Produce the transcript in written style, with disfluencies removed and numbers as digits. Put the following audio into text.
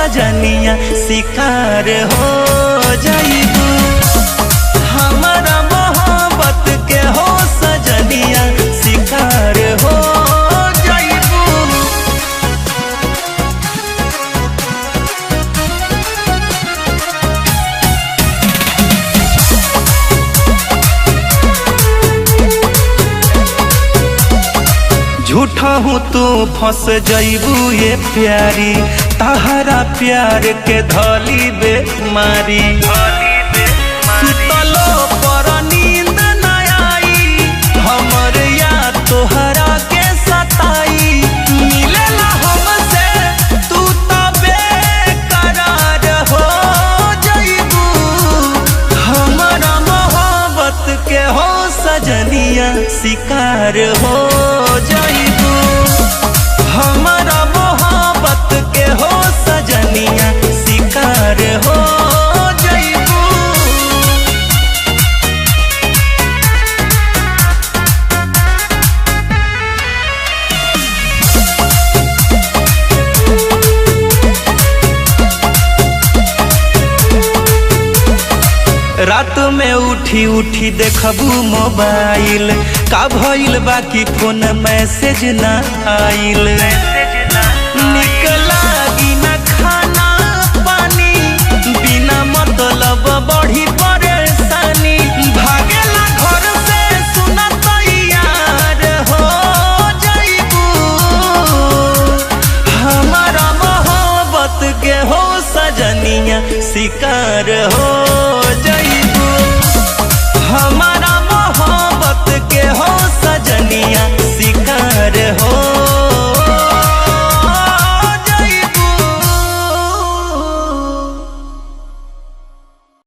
सजनिया शिकार हो जाइबू। हमारा मोहब्बत के हो सजनिया शिकार हो जाइबू। झूठा हूँ तू फंस जाइबू ये प्यारी, तहरा प्यार के धली बेमारी। सुतलो पर नींद न आई, हमर याद तोहरा के सताई। मिलेला हमसे तू तो बेकरार हो जाइबू। हमारा मोहब्बत के हो सजनिया शिकार हो जाइबू। हमारा मोहब्बत के हो सजनिया शिकार हो जाइबू। रात में उठी उठी देखबू मोबाइल, का भइल बाकी फोन मैसेज ना आइल।